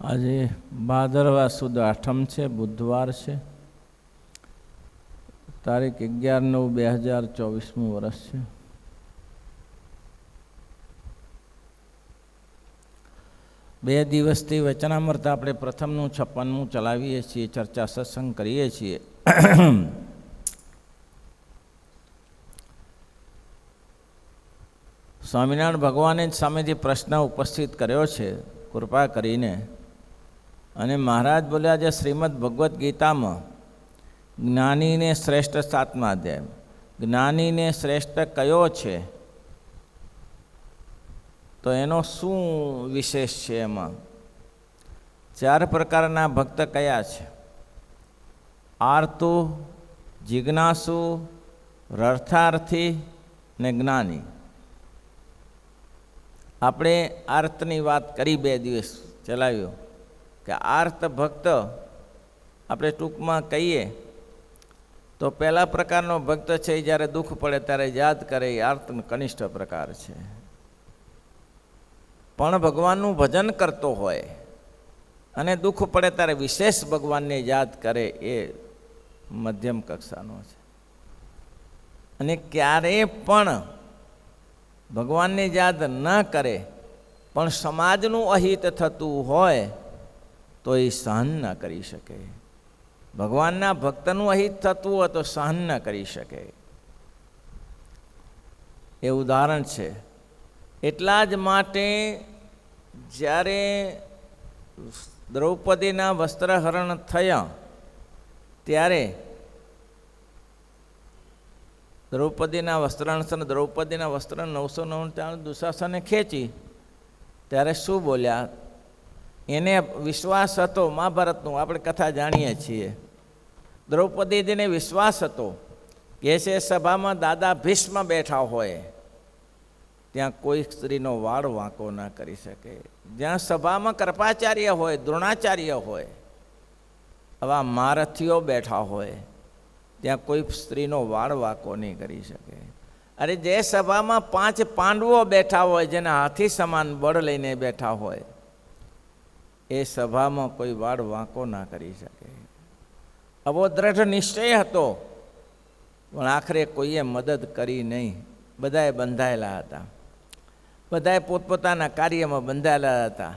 આજે ભાદરવા સુદ આઠમ છે, બુધવાર છે, તારીખ 11/9/2024 વર્ષ છે. બે દિવસથી વચનામૃત આપણે પ્રથમનું 56મું ચલાવીએ છીએ, ચર્ચા સત્સંગ કરીએ છીએ. સ્વામિનારાયણ ભગવાને સામેથી પ્રશ્ન ઉપસ્થિત કર્યો છે કૃપા કરીને, અને મહારાજ બોલ્યા છે શ્રીમદ ભગવદ્ ગીતામાં જ્ઞાનીને શ્રેષ્ઠ 7મા અધ્યાય, જ્ઞાનીને શ્રેષ્ઠ કયો છે તો એનો શું વિશેષ છે? એમાં 4 પ્રકારના ભક્ત કયા છે? આર્તુ, જિજ્ઞાસુ, રથાર્થી ને જ્ઞાની. આપણે આર્તની વાત કરી, 2 દિવસ ચલાવ્યો કે આર્ત ભક્ત આપણે ટૂંકમાં કહીએ તો પહેલા પ્રકારનો ભક્ત છે એ જ્યારે દુઃખ પડે ત્યારે યાદ કરે, એ આર્ત કનિષ્ઠ પ્રકાર છે. પણ ભગવાનનું ભજન કરતો હોય અને દુઃખ પડે ત્યારે વિશેષ ભગવાનને યાદ કરે, એ મધ્યમ કક્ષાનો છે. અને ક્યારેય પણ ભગવાનને યાદ ન કરે પણ સમાજનું અહિત થતું હોય તો એ સહન ન કરી શકે. ભગવાનના ભક્તનું અહિત થતું હોય તો સહન ન કરી શકે. એ ઉદાહરણ છે. એટલા જ માટે જ્યારે દ્રૌપદીના વસ્ત્રહરણ થયા ત્યારે દ્રૌપદીના વસ્ત્ર 999 દુશાસને ખેંચી ત્યારે શું બોલ્યા? એને વિશ્વાસ હતો, મહાભારતનું આપણે કથા જાણીએ છીએ. દ્રૌપદીજીને વિશ્વાસ હતો કે છે સભામાં દાદા ભીષ્મ બેઠા હોય ત્યાં કોઈ સ્ત્રીનો વાળ વાંકો ન કરી શકે. જ્યાં સભામાં કૃપાચાર્ય હોય, દ્રોણાચાર્ય હોય, આવા મહારથીઓ બેઠા હોય ત્યાં કોઈ સ્ત્રીનો વાળ વાંકો નહીં કરી શકે. અરે જે સભામાં 5 પાંડવો બેઠા હોય, જેના હાથી સમાન બળ લઈને બેઠા હોય, એ સભામાં કોઈ વાળ વાંકો ના કરી શકે. આવો દ્રઢ નિશ્ચય હતો, પણ આખરે કોઈએ મદદ કરી નહીં. બધાએ બંધાયેલા હતા, બધાએ પોતપોતાના કાર્યમાં બંધાયેલા હતા.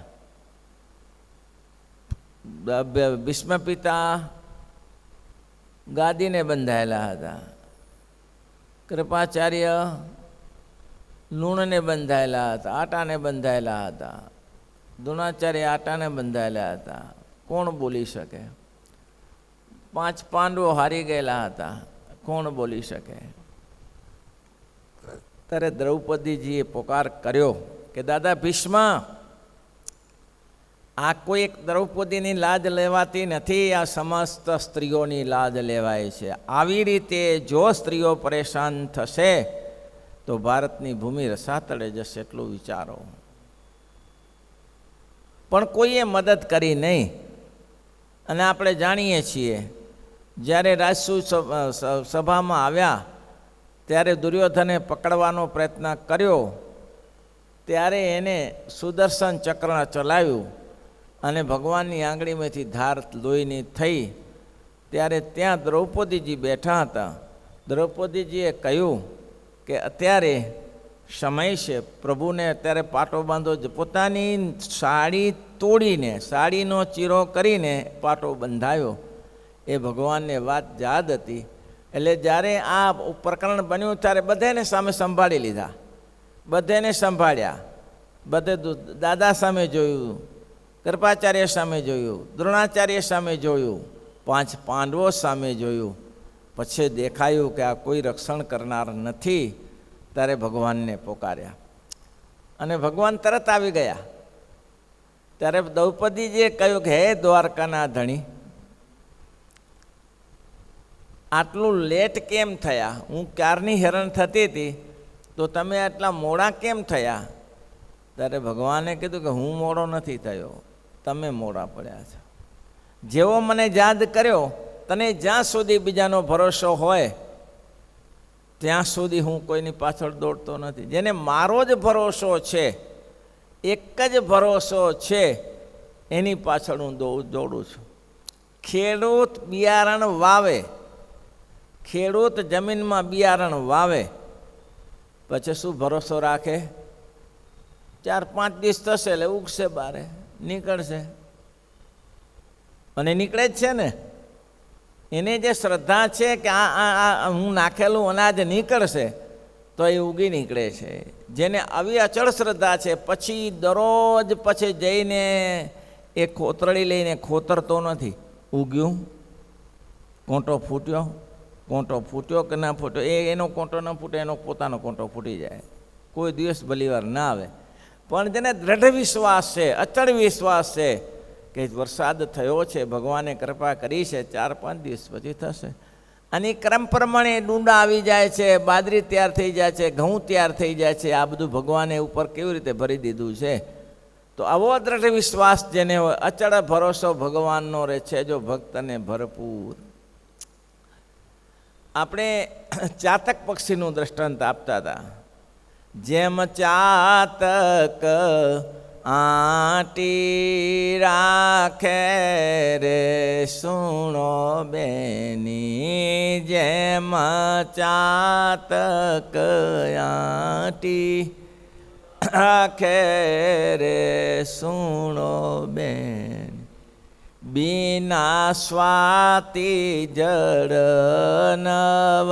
ભીષ્મ પિતા ગાદીને બંધાયેલા હતા, કૃપાચાર્ય લૂણને બંધાયેલા હતા, આટાને બંધાયેલા હતા, દ્રોણાચાર્ય આટાને બંધાયેલા હતા. કોણ બોલી શકે? 5 પાંડવો હારી ગયેલા હતા, કોણ બોલી શકે? ત્યારે દ્રૌપદીજીએ પોકાર કર્યો કે દાદા ભીષ્મ, આ કોઈ એક દ્રૌપદીની લાજ લેવાતી નથી, આ સમસ્ત સ્ત્રીઓની લાજ લેવાય છે. આવી રીતે જો સ્ત્રીઓ પરેશાન થશે તો ભારતની ભૂમિ રસાતળે જશે, એટલું વિચારો. પણ કોઈએ મદદ કરી નહીં. અને આપણે જાણીએ છીએ જ્યારે રાજસુ સભામાં આવ્યા ત્યારે દુર્યોધને પકડવાનો પ્રયત્ન કર્યો, ત્યારે એને સુદર્શન ચક્ર ચલાવ્યું અને ભગવાનની આંગળીમાંથી ધાર લોહીની થઈ. ત્યારે ત્યાં દ્રૌપદીજી બેઠા હતા. દ્રૌપદીજીએ કહ્યું કે અત્યારે સમય છે, પ્રભુને અત્યારે પાટો બાંધો. પોતાની સાડી તોડીને, સાડીનો ચીરો કરીને પાટો બંધાયો. એ ભગવાનને વાત યાદ હતી. એટલે જ્યારે આ પ્રકરણ બન્યું ત્યારે બધાને સામે સંભાળી લીધા, બધાને સંભાળ્યા. બધે દાદા સામે જોયું, કૃપાચાર્ય સામે જોયું, દ્રોણાચાર્ય સામે જોયું, 5 પાંડવો સામે જોયું. પછી દેખાયું કે આ કોઈ રક્ષણ કરનાર નથી. ત્યારે ભગવાનને પોકાર્યા અને ભગવાન તરત આવી ગયા. ત્યારે દ્રૌપદીજીએ કહ્યું કે હે દ્વારકાના ધણી, આટલું લેટ કેમ થયા? હું ક્યારની હેરાન થતી હતી તો તમે આટલા મોડા કેમ થયા? ત્યારે ભગવાને કીધું કે હું મોડો નથી થયો, તમે મોડા પડ્યા છો. જેવો મને યાદ કર્યો, તને જ્યાં સુધી બીજાનો ભરોસો હોય ત્યાં સુધી હું કોઈની પાછળ દોડતો નથી. જેને મારો જ ભરોસો છે, એક જ ભરોસો છે એની પાછળ હું દોડું છું. ખેડૂત બિયારણ વાવે, ખેડૂત જમીનમાં બિયારણ વાવે, પછી શું ભરોસો રાખે? 4-5 દિવસ થશે એટલે ઉગશે, બારે નીકળશે. અને નીકળે જ છે ને. એને જે શ્રદ્ધા છે કે આ હું નાખેલું અનાજ નીકળશે, તો એ ઉગી નીકળે છે. જેને આવી અચળ શ્રદ્ધા છે, પછી દરરોજ પછી જઈને એ કોતરડી લઈને ખોતરતો નથી. ઉગ્યું, કોંટો ફૂટ્યો કે ના ફૂટ્યો, એનો કોંટો ન ફૂટે, એનો પોતાનો કોંટો ફૂટી જાય. કોઈ દિવસ ભલીવાર ના આવે. પણ જેને દ્રઢ વિશ્વાસ છે, અચળ વિશ્વાસ છે કે વરસાદ થયો છે, ભગવાને કૃપા કરી છે, 4-5 દિવસ પછી થશે. અને ક્રમ પ્રમાણે ડુંડા આવી જાય છે, બાજરી તૈયાર થઈ જાય છે, ઘઉં તૈયાર થઈ જાય છે. આ બધું ભગવાને ઉપર કેવી રીતે ભરી દીધું છે. તો આવો દ્રઢ વિશ્વાસ જેને હોય, અચળ ભરોસો ભગવાનનો રહે છે જો ભક્તને ભરપૂર. આપણે ચાતક પક્ષીનું દ્રષ્ટાંત આપતા હતા. જેમ ચાતક આંટી રાખે રે સુણો બેની, જેમ ચાતક આંટી રાખે રે સુણો બેન, બીના સ્વાતિ જળ નવ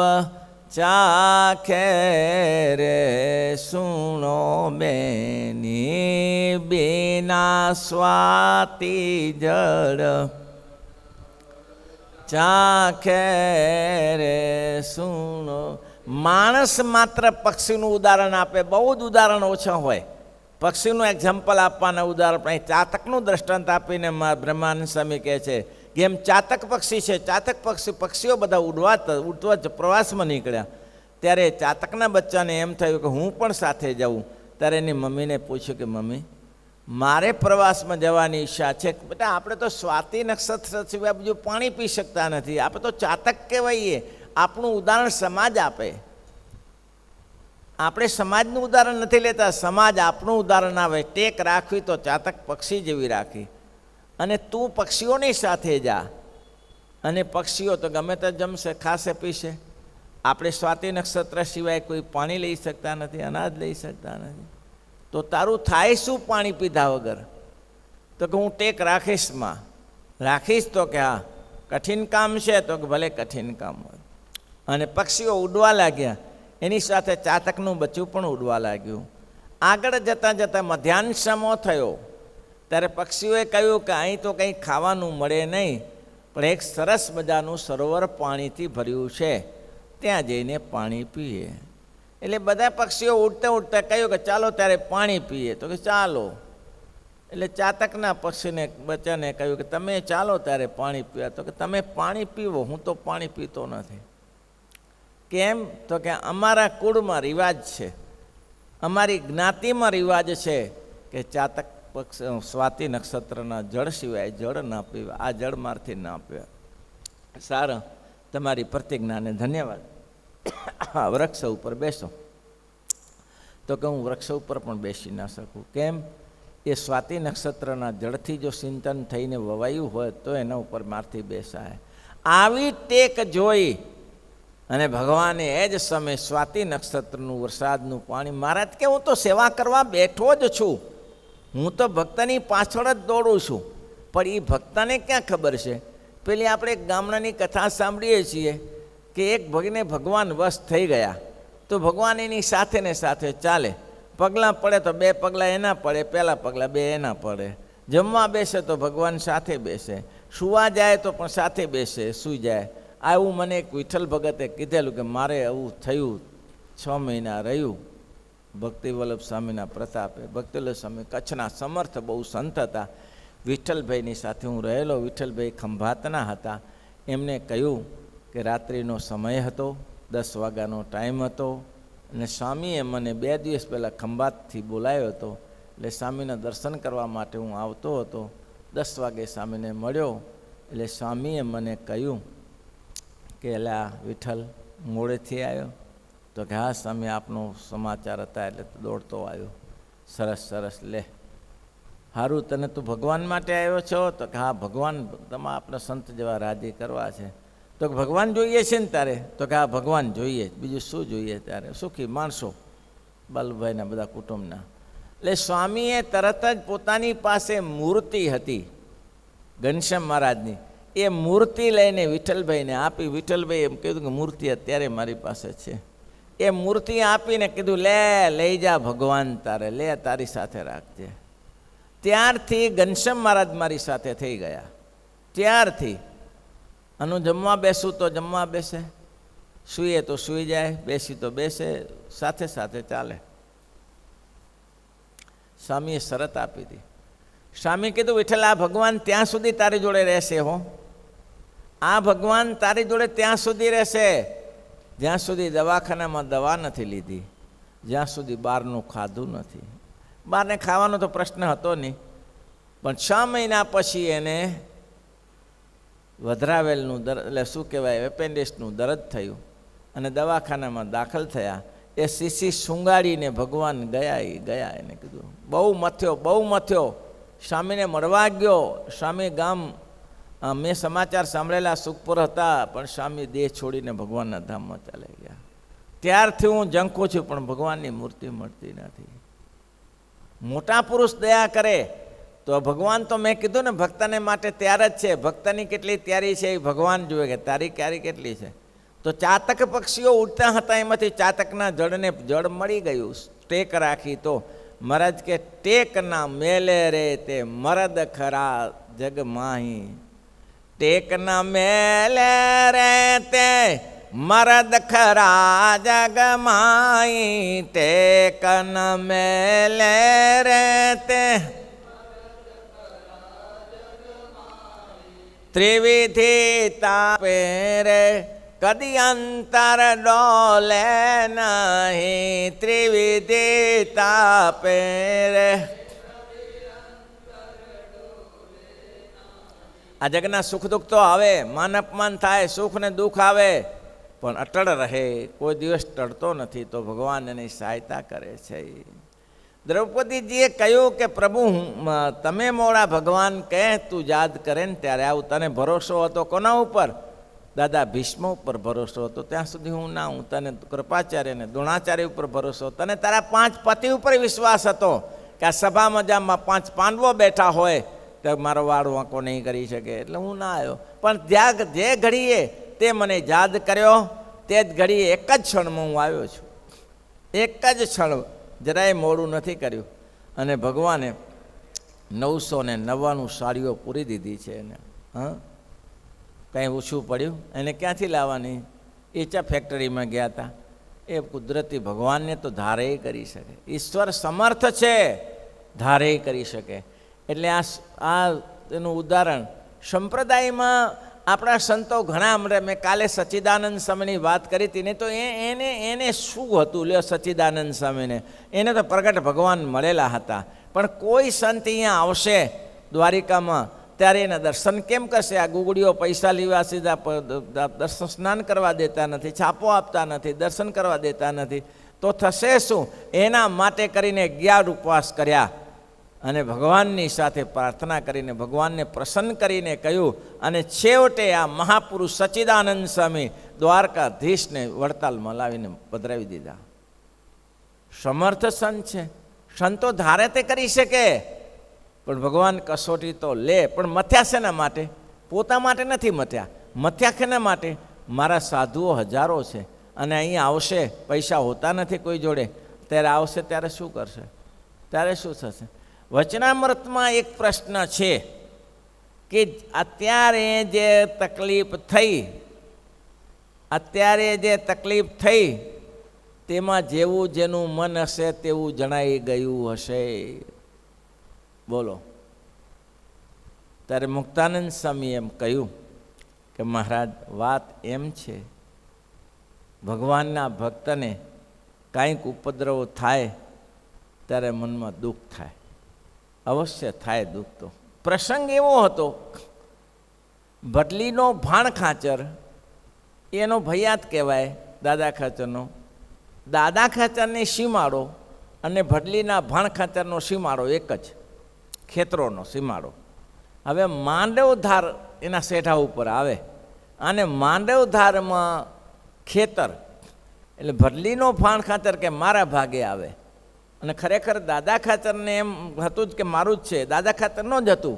ચાખે રે સુણો બેની, બીના સ્વાતિ જળ ચાખે રે સુણો. માણસ માત્ર પક્ષીનું ઉદાહરણ આપે, બહુ જ ઉદાહરણ ઓછા હોય. પક્ષીનું એક્ઝામ્પલ આપવાના ઉદાહરણ પણ ચાતકનું દ્રષ્ટાંત આપીને બ્રહ્માનંદ સ્વામી કહે છે કે એમ ચાતક પક્ષી છે. ચાતક પક્ષીઓ બધા ઉડવા પ્રવાસમાં નીકળ્યા, ત્યારે ચાતકના બચ્ચાને એમ થયું કે હું પણ સાથે જાઉં. ત્યારે એની મમ્મીને પૂછ્યું કે મમ્મી, મારે પ્રવાસમાં જવાની ઈચ્છા છે. બેટા, આપણે તો સ્વાતિ નક્ષત્ર સિવાય બીજું પાણી પી શકતા નથી. આપણે તો ચાતક કહેવાઈએ. આપણું ઉદાહરણ સમાજ આપે. આપણે સમાજનું ઉદાહરણ નથી લેતા, સમાજ આપણું ઉદાહરણ આવે. ટેક રાખવી તો ચાતક પક્ષી જેવી રાખી. અને તું પક્ષીઓની સાથે જા, અને પક્ષીઓ તો ગમે તે જમશે, ખાશે, પીશે. આપણે સ્વાતિ નક્ષત્ર સિવાય કોઈ પાણી લઈ શકતા નથી, અનાજ લઈ શકતા નથી. તો તારું થાય શું પાણી પીધા વગર? તો કે હું ટેક રાખીશ. તો કે હા, કઠિન કામ છે. તો કે ભલે કઠિન કામ હોય. અને પક્ષીઓ ઉડવા લાગ્યા. એની સાથે ચાતકનું બચ્ચું પણ ઉડવા લાગ્યું. આગળ જતાં જતાં મધ્યાહન સમો થયો, ત્યારે પક્ષીઓએ કહ્યું કે અહીં તો કંઈ ખાવાનું મળે નહીં, પણ એક સરસ મજાનું સરોવર પાણીથી ભર્યું છે, ત્યાં જઈને પાણી પીએ. એટલે બધા પક્ષીઓ ઉડતા ઉડતા કહ્યું કે ચાલો ત્યારે પાણી પીએ. તો કે ચાલો. એટલે ચાતકના પક્ષીને બચ્ચાને કહ્યું કે તમે ચાલો ત્યારે પાણી પીવા. તો કે તમે પાણી પીવો, હું તો પાણી પીતો નથી. કેમ? તો કે અમારા કુળમાં રિવાજ છે, અમારી જ્ઞાતિમાં રિવાજ છે કે ચાતક સ્વાતિ નક્ષત્રના જળ સિવાય જળ ના પીવા. આ જળ મારથી ના પીવા. સારું, તમારી પ્રતિજ્ઞાને ધન્યવાદ. વૃક્ષ ઉપર બેસો. તો કે હું વૃક્ષ ઉપર પણ બેસી ના શકું. કેમ? એ સ્વાતિ નક્ષત્રના જળથી જો સિંચન થઈને વવાયું હોય તો એના ઉપર મારથી બેસાય. આવી ટેક જોઈ અને ભગવાને એ જ સમયે સ્વાતિ નક્ષત્રનું વરસાદનું પાણી, મહારાજ કે હું તો સેવા કરવા બેઠો જ છું, હું તો ભક્તની પાછળ જ દોડું છું. પણ એ ભક્તને ક્યાં ખબર છે? પેલી આપણે એક ગામડાની કથા સાંભળીએ છીએ કે એક ભગને ભગવાન વશ થઈ ગયા, તો ભગવાન એની સાથે ને સાથે ચાલે. પગલાં પડે તો 2 પગલાં એના પડે, પહેલાં પગલાં 2 એના પડે. જમવા બેસે તો ભગવાન સાથે બેસે, સૂવા જાય તો પણ સાથે બેસે, સૂઈ જાય. આવું મને એક વિઠ્ઠલ ભગતે કીધેલું કે મારે આવું થયું. 6 મહિના રહ્યું ભક્તિવલ્લભ સ્વામીના પ્રતાપે. ભક્તિવલ્લભ સ્વામી કચ્છના સમર્થ બહુ સંત હતા. વિઠ્ઠલભાઈની સાથે હું રહેલો. વિઠ્ઠલભાઈ ખંભાતના હતા. એમને કહ્યું કે રાત્રિનો સમય હતો, 10 વાગ્યાનો ટાઈમ હતો, અને સ્વામીએ મને 2 દિવસ પહેલાં ખંભાતથી બોલાવ્યો હતો. એટલે સ્વામીના દર્શન કરવા માટે હું આવતો હતો. 10 વાગે સ્વામીને મળ્યો. એટલે સ્વામીએ મને કહ્યું કે એલા વિઠ્ઠલ, મોડેથી આવ્યો? તો કે હા સ્વામી, આપનો સમાચાર હતા એટલે દોડતો આવ્યો. સરસ સરસ, લે સારું, તને તું ભગવાન માટે આવ્યો છો? તો કે હા, ભગવાન તમારા આપણા સંત જેવા રાજી કરવા છે. તો ભગવાન જોઈએ છે ને તારે? તો કે હા, ભગવાન જોઈએ. બીજું શું જોઈએ? ત્યારે સુખી માણસો, બાલુભાઈના બધા કુટુંબના. એટલે સ્વામીએ તરત જ પોતાની પાસે મૂર્તિ હતી ઘનશ્યામ મહારાજની, એ મૂર્તિ લઈને વિઠ્ઠલભાઈને આપી. વિઠ્ઠલભાઈ એમ કીધું કે મૂર્તિ અત્યારે મારી પાસે છે. એ મૂર્તિ આપીને કીધું, લે લઈ જા ભગવાન, તારે લે, તારી સાથે રાખજે. ત્યારથી ઘનશ્યામ મહારાજ મારી સાથે થઈ ગયા. ત્યારથી આનું જમવા બેસું તો જમવા બેસે, સૂઈએ તો સૂઈ જાય, બેસી તો બેસે, સાથે સાથે ચાલે. સ્વામીએ શરત આપી હતી. સ્વામી કીધું, વિઠ્ઠલ, આ ભગવાન ત્યાં સુધી તારી જોડે રહેશે હો, આ ભગવાન તારી જોડે ત્યાં સુધી રહેશે જ્યાં સુધી દવાખાનામાં દવા નથી લીધી, જ્યાં સુધી બહારનું ખાધું નથી. બહારને ખાવાનો તો પ્રશ્ન હતો નહીં, પણ 6 મહિના પછી એને વધરાવેલનું દર્દ, એટલે શું કહેવાય, એપેન્ડિક્સનું દર્દ થયું અને દવાખાનામાં દાખલ થયા. એ શીશી સુંગાડીને ભગવાન ગયા. એને કીધું, બહુ મથ્યો. સ્વામીને મળવા ગયો. સ્વામી ગામ, મેં સમાચાર સાંભળેલા, સુખપુર હતા, પણ સ્વામી દેહ છોડીને ભગવાનના ધામમાં ચાલી ગયા. ત્યારથી હું ઝંખું છું, પણ ભગવાનની મૂર્તિ મળતી નથી. મોટા પુરુષ દયા કરે તો ભગવાન, તો મેં કીધું ને, ભક્તને માટે તૈયાર જ છે. ભક્તની કેટલી તૈયારી છે એ ભગવાન જુએ કે તારી ક્યારી કેટલી છે. તો ચાતક પક્ષીઓ ઉડતા હતા, એમાંથી ચાતકના જળને જળ મળી ગયું. ટેક રાખી તો મહારાજ કે, ટેક ના મેલે રે તે મરદ ખરા જગ માહી. ટેક ના મેલે રે તે મરદ ખરા જગ માહી. ટેક ના મેલે રે તે ત્રિવિધિ તાપે રે કદી અંતર ડોલે નહીં. ત્રિવિધિ તાપે રે. આ જગના સુખ દુઃખ તો આવે, માન અપમાન થાય, સુખ ને દુઃખ આવે, પણ અટળ રહે, કોઈ દિવસ ટળતો નથી. તો ભગવાન એની સહાયતા કરે છે. દ્રૌપદીજીએ કહ્યું કે પ્રભુ, તમે મોડા ભગવાન કહે તું યાદ કરે ને ત્યારે આવું. તને ભરોસો હતો કોના ઉપર? દાદા ભીષ્મ ઉપર ભરોસો હતો, ત્યાં સુધી હું ના. હું તને કૃપાચાર્ય ને દ્રોણાચાર્ય ઉપર ભરોસો, તને તારા 5 પતિ ઉપર વિશ્વાસ હતો કે આ સભા મજામાં 5 પાંડવો બેઠા હોય તો મારો વાળ વાંકો નહીં કરી શકે, એટલે હું ના આવ્યો. પણ જે ઘડીએ તે મને યાદ કર્યો, તે જ ઘડીએ એક જ ક્ષણમાં હું આવ્યો છું. એક જ ક્ષણ, જરાય મોડું નથી કર્યું. અને ભગવાને 999 સાડીઓ પૂરી દીધી છે એને. કંઈ ઓછું પડ્યું? એને ક્યાંથી લાવવાની? એચા ફેક્ટરીમાં ગયા હતા. એ કુદરતી ભગવાનને તો ધારે કરી શકે, ઈશ્વર સમર્થ છે, ધારે કરી શકે. એટલે આ એનું ઉદાહરણ સંપ્રદાયમાં આપણા સંતો ઘણા, મેં કાલે સચ્ચિદાનંદ સ્વામીની વાત કરી હતી ને, તો એને શું હતું? લ્યો, સચ્ચિદાનંદ સ્વામીને એને તો પ્રગટ ભગવાન મળેલા હતા. પણ કોઈ સંત અહીંયા આવશે દ્વારિકામાં ત્યારે એના દર્શન કેમ કરશે? આ ગુગડીઓ પૈસા લેવા સીધા દર્શન સ્નાન કરવા દેતા નથી, છાપો આપતા નથી, દર્શન કરવા દેતા નથી. તો થશે શું? એના માટે કરીને 11 ઉપવાસ કર્યા અને ભગવાનની સાથે પ્રાર્થના કરીને ભગવાનને પ્રસન્ન કરીને કહ્યું. અને છેવટે આ મહાપુરુષ સચ્ચિદાનંદ સ્વામી દ્વારકાધીશને વડતાલમાં લાવીને પધરાવી દીધા. સમર્થ સંત છે. સંતો ધારે તે કરી શકે, પણ ભગવાન કસોટી તો લે. પણ મથ્યા શેના માટે? પોતા માટે નથી મથ્યા. મથ્યા શેના માટે? મારા સાધુઓ હજારો છે અને અહીંયા આવશે, પૈસા હોતા નથી કોઈ જોડે, ત્યારે આવશે ત્યારે શું કરશે? ત્યારે શું થશે? વચનામૃતમાં એક પ્રશ્ન છે કે અત્યારે જે તકલીફ થઈ તેમાં જેવું જેનું મન હશે તેવું જણાઈ ગયું હશે. બોલો. ત્યારે મુક્તાનંદ સ્વામી એમ કહ્યું કે મહારાજ, વાત એમ છે, ભગવાનના ભક્તને કાંઈક ઉપદ્રવ થાય ત્યારે મનમાં દુઃખ થાય, અવશ્ય થાય દુઃખ. તો પ્રસંગ એવો હતો, ભડલીનો ભાણ ખાચર, એનો ભૈયાત કહેવાય દાદા ખાચરનો. દાદા ખાચરની સીમાડો અને ભડલીના ભાણ ખાચરનો સીમાડો એક જ. ખેતરોનો સીમાડો. હવે માંડવધાર એના શેઢા ઉપર આવે અને માંડવધારમાં ખેતર એટલે ભરલીનો ફાણ ખાતર કે મારા ભાગે આવે. અને ખરેખર દાદા ખાતરને એમ હતું જ કે મારું જ છે, દાદા ખાતરનું જ હતું.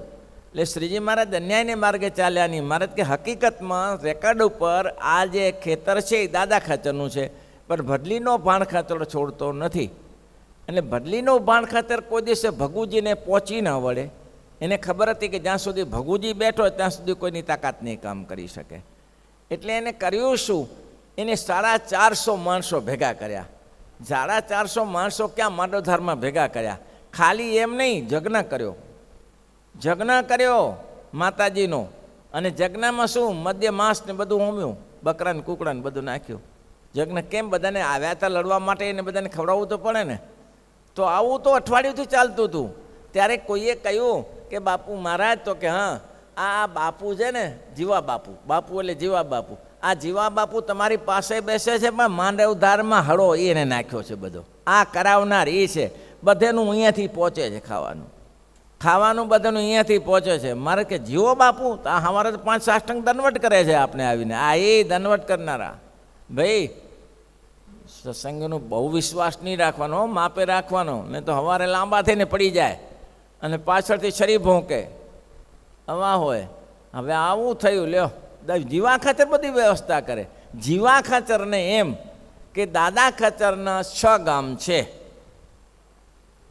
એટલે શ્રીજી મહારાજ અન્યાયને માર્ગે ચાલ્યા નહીં. મહારાજ કે હકીકતમાં રેકર્ડ ઉપર આ જે ખેતર છે એ દાદા ખાતરનું છે, પણ ભડલીનો ભાણ ખાતર છોડતો નથી. એટલે ભડલીનો ભાણ ખાતર કોઈ દિવસે ભગુજીને પહોંચી ન વળે. એને ખબર હતી કે જ્યાં સુધી ભગુજી બેઠો ત્યાં સુધી કોઈની તાકાત નહીં કામ કરી શકે. એટલે એને કર્યું શું? એને 450 માણસો ભેગા કર્યા. 450 માણસો ક્યાં માંડવધારમાં ભેગા કર્યા. ખાલી એમ નહીં, યજ્ઞ કર્યો. યજ્ઞ કર્યો માતાજીનો. અને યજ્ઞમાં શું? મધ્ય માંસ ને બધું હોમ્યું, બકરાને કુકડાને બધું નાખ્યું. યજ્ઞ કેમ? બધાને આવ્યા હતા લડવા માટે, એને બધાને ખવડાવવું તો પડે ને. તો આવું તો અઠવાડિયુંથી ચાલતું હતું. ત્યારે કોઈએ કહ્યું કે બાપુ મહારાજ, તો કે હા, આ બાપુ છે ને, જીવા બાપુ, બાપુ એટલે જીવા બાપુ, આ જીવા બાપુ તમારી પાસે બેસે છે, પણ માંડવધારમાં હળો એને નાખ્યો છે બધો. આ કરાવનાર એ છે. બધેનું અહીંયાથી પહોંચે છે ખાવાનું. ખાવાનું બધાનું અહીંયાથી પહોંચે છે. મારે કે જીવો બાપુ, તો આ અમારે તો 5 સાષ્ટાંગ દંડવટ કરે છે આપણે આવીને. આ એ દંડવટ કરનારા. ભાઈ સત્સંગનો બહુ વિશ્વાસ નહીં રાખવાનો, માપે રાખવાનો, નહીં તો સવારે લાંબા થઈને પડી જાય અને પાછળથી શરીર ભોંકે હવા હોય. હવે આવું થયું. લ્યો, જીવા ખાચર બધી વ્યવસ્થા કરે. જીવા ખાચરને એમ કે દાદા ખાચરના 6 ગામ છે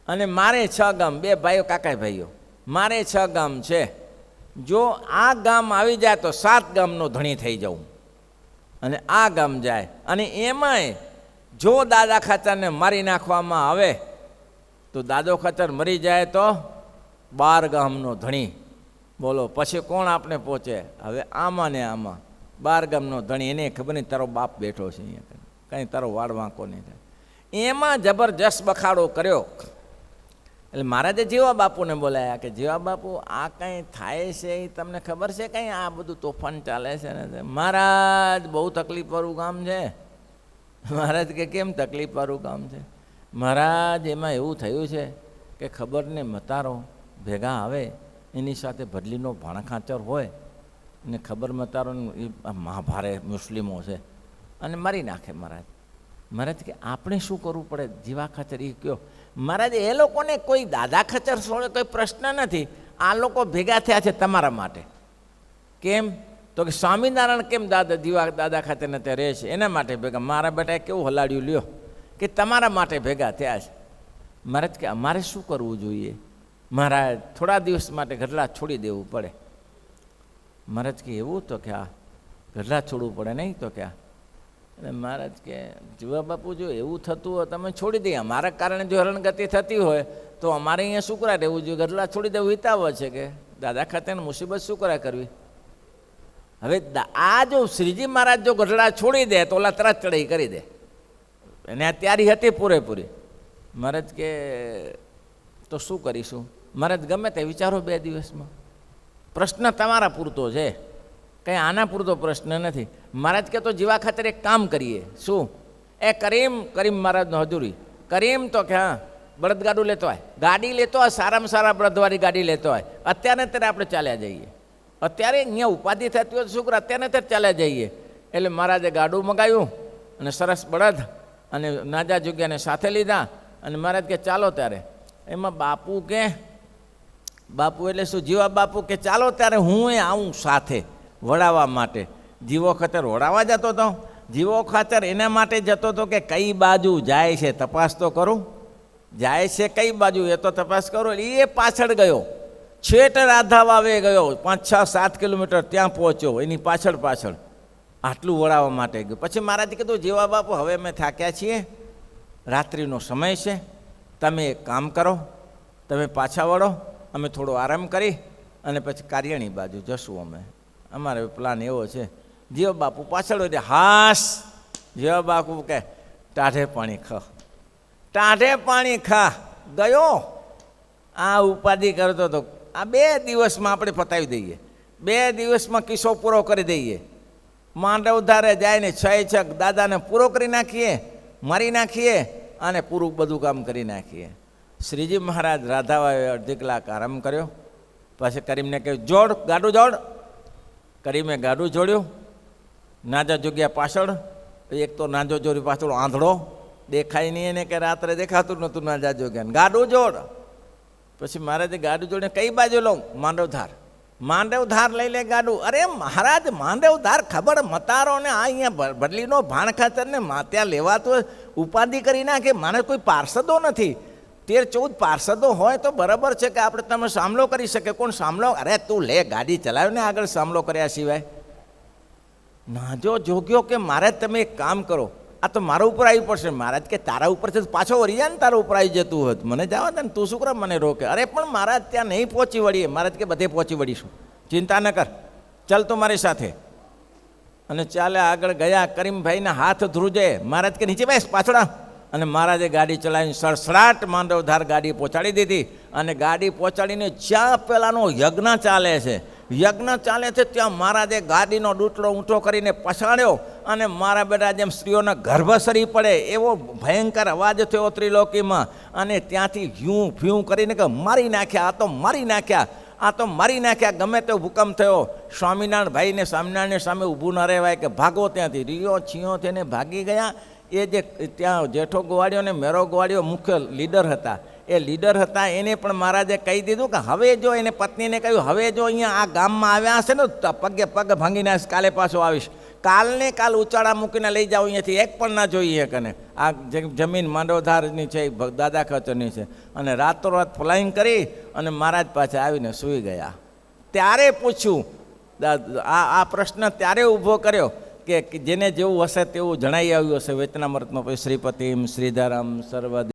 અને મારે 6 ગામ, 2 ભાઈઓ કાકા ભાઈઓ, મારે 6 ગામ છે. જો આ ગામ આવી જાય તો 7 ગામનો ધણી થઈ જાઉં. અને આ ગામ જાય અને એમાંય જો દાદા ખાચરને મારી નાખવામાં આવે તો દાદો ખાચર મરી જાય તો 12 ગામનો ધણી. બોલો પછી કોણ આપણે પહોંચે? હવે આમાં ને આમાં 12 ગામનો ધણી. એને ખબર નહીં તારો બાપ બેઠો છે અહીંયા, કંઈ તારો વાળ વાંકો નહીં થાય. એમાં જબરજસ્ત બખાડો કર્યો. એટલે મહારાજે જીવા બાપુને બોલાયા કે જીવા બાપુ, આ કંઈ થાય છે એ તમને ખબર છે? કંઈ આ બધું તોફાન ચાલે છે ને? મહારાજ બહુ તકલીફવાળું કામ છે. મહારાજ કે કેમ તકલીફવાળું કામ છે? મહારાજ એમાં એવું થયું છે કે ખબર ને મતારો ભેગા આવે, એની સાથે ભડલીનો ભાણખાચર હોય ને ખબર મતારો મહાભારે મુસ્લિમો છે અને મારી નાખે. મહારાજ કે આપણે શું કરવું પડે? જીવા ખાચર એ કયો. મહારાજ એ લોકોને કોઈ દાદા ખાચર છોડે કોઈ પ્રશ્ન નથી. આ લોકો ભેગા થયા છે તમારા માટે. કેમ? તો કે સ્વામિનારાયણ કેમ દાદા ખાચરને ત્યાં રહે છે એના માટે ભેગા. મારા બેટાએ કેવું હલાડ્યું લ્યો કે તમારા માટે ભેગા થયા છે. મહારાજ કે અમારે શું કરવું જોઈએ? મહારાજ થોડા દિવસ માટે ગઢડા છોડી દેવું પડે. મહારાજ કે એવું? તો કે આ ગઢડા છોડવું પડે નહીં? તો કે અને મહારાજ કે જીવા બાપુ, જો એવું થતું હોય તમે છોડી દઈએ. અમારા કારણે જો હરણગતિ થતી હોય તો અમારે અહીંયા શું કરાય રહેવું જોઈએ? ગઢડા છોડી દેવું હિતાવ છે કે દાદા ખાતેની મુસીબત શું કરાય કરવી? હવે આ જો શ્રીજી મહારાજ જો ગઢડા છોડી દે તો ઓલા તરત ચડાઈ કરી દે. એને તૈયારી હતી પૂરેપૂરી. મહારાજ કે તો શું કરીશું? મહારાજ ગમે તે વિચારો 2 દિવસમાં. પ્રશ્ન તમારા પૂરતો છે, કંઈ આના પૂરતો પ્રશ્ન નથી. મહારાજ કે તો જીવા ખાતર એક કામ કરીએ. શું? એ કરીમ મહારાજનો હજુરી. કરીમ તો કે હા, બળદગાડું લેતો હોય, ગાડી લેતો હોય, સારામાં સારા બળદવાળી ગાડી લેતો હોય. અત્યારે આપણે ચાલ્યા જઈએ. અત્યારે અહીંયા ઉપાધિ થતી હોય તો શું કરે? અત્યારે ચાલ્યા જઈએ. એટલે મહારાજે ગાડું મગાવ્યું અને સરસ બળદ અને નાજા જગ્યાને સાથે લીધા. અને મહારાજ કે ચાલો ત્યારે. એમાં બાપુ કે, બાપુ એટલે શું? જીવા બાપુ કે ચાલો ત્યારે હું આવું સાથે વડાવવા માટે. જીવો ખાતર વડાવવા જતો હતો. જીવો ખાતર એના માટે જતો હતો કે કઈ બાજુ જાય છે તપાસ તો કરું. જાય છે કઈ બાજુ એ તો તપાસ કરો. એ પાછળ ગયો, છેટ રાધા વાવે ગયો, 5, 6, 7 કિલોમીટર ત્યાં પહોંચ્યો. એની પાછળ આટલું વડાવવા માટે ગયો. પછી મહારાજે કીધું જીવા બાપુ, હવે અમે થાક્યા છીએ, રાત્રિનો સમય છે, તમે એક કામ કરો, તમે પાછા વળો, અમે થોડો આરામ કરી અને પછી કાર્યાણી બાજુ જશું. અમારે પ્લાન એવો છે. જીવા બાપુ પાછળ હોય હાસ. જીવા બાપુ કે ટાઢે પાણી ખા, ટાઢે પાણી ખા. ગયો આ ઉપાધિ કરતો હતો. આ 2 દિવસમાં આપણે પતાવી દઈએ, 2 દિવસમાં કિસ્સો પૂરો કરી દઈએ. માંડવધારે જાય ને 6 દાદાને પૂરો કરી નાખીએ, મારી નાખીએ અને પૂરું બધું કામ કરી નાખીએ. શ્રીજી મહારાજ રાધાબાઈએ અડધી કલાક આરામ કર્યો. પછી કરીમને કહ્યું, જોડ ગાડું જોડ. કરીમે ગાડું જોડ્યું. નાજા જોગ્યા પાછળ. એક તો નાજો જોડી પાછળ આંધળો, દેખાય નહીં એને કે રાત્રે દેખાતું નહોતું નાજા જોગ્યા. ગાડું જોડ. પછી મહારાજે ગાડું જોડીને કઈ બાજુ લઉં? માંડવધાર. માંડવધાર લઈ લે ગાડું. અરે મહારાજ, માંડવધાર ખબર મતારો ને આ અહીંયા બદલીનો ભાણ ખાતર ને ત્યાં લેવાતો ઉપાધિ કરી નાખે. મારે કોઈ પાર્ષદો નથી. 13-14 પાર્ષદો હોય તો બરાબર છે કે આપણે તમે સામલો કરી શકે. કોણ સામલો? અરે તું લે ગાડી ચલાવ્યો ને આગળ, સામલો કર્યા સિવાય. નાજો જોગ્યો કે મારે તમે એક કામ કરો, આ તો મારા ઉપર આવી પડશે. મહારાજ કે તારા ઉપરથી પાછો વળી જાય ને, તારા ઉપર આવી જતું હોત મને જવા દે ને, તું શું કરે મને રોકે? અરે પણ મહારાજ ત્યાં નહીં પહોંચી વળીએ. મહારાજ કે બધે પહોંચી વળીશું, ચિંતા ન કર, ચાલ તું મારી સાથે. અને ચાલે આગળ ગયા. કરીમભાઈના હાથ ધ્રુજે. મહારાજ કે નીચે બેસ, પાછળ. અને મહારાજે ગાડી ચલાવીને સડસડાટ માંડવધાર ગાડી પહોંચાડી દીધી. અને ગાડી પહોંચાડીને જ્યાં પેલાનો યજ્ઞ ચાલે છે, યજ્ઞ ચાલે છે ત્યાં મહારાજે ગાડીનો ડૂટલો ઊંચો કરીને પછાડ્યો. અને મારા બેટા જેમ સ્ત્રીઓના ગર્ભ સરી પડે એવો ભયંકર અવાજ થયો ત્રિલોકીમાં. અને ત્યાંથી હ્યું ફ્યું કરીને કે મારી નાખ્યા, આ તો મારી નાખ્યા, આ તો મારી નાખ્યા. ગમે તેવો ભૂકંપ થયો. સ્વામિનારાયણ ભાઈને સ્વામિનારાયણની સામે ઊભું ન રહેવાય કે ભાગો ત્યાંથી. રીયો છીયો થઈને ભાગી ગયા. એ જે ત્યાં જેઠો ગોવાળીઓ ને મેરો ગોવાળીઓ મુખ્ય લીડર હતા, એ લીડર હતા, એને પણ મહારાજે કહી દીધું કે હવે જો એને પત્નીને કહ્યું, હવે જો અહીંયા આ ગામમાં આવ્યા હશે ને તો પગે પગ ભાંગીને કાલે પાછો આવીશ. કાલને કાલ ઉચાળા મૂકીને લઈ જાઓ અહીંયાથી, એક પણ ના જોઈએ કને. આ જમીન માંડવધારની છે, દાદા ખચરની છે. અને રાતોરાત ફ્લાઇંગ કરી અને મહારાજ પાછા આવીને સૂઈ ગયા. ત્યારે પૂછ્યું, આ પ્રશ્ન ત્યારે ઊભો કર્યો કે જેને જેવું હશે તેવું જણાઈ આવ્યું હશે વચનામૃતમાં. શ્રીપતિમ શ્રીધરમ સર્વ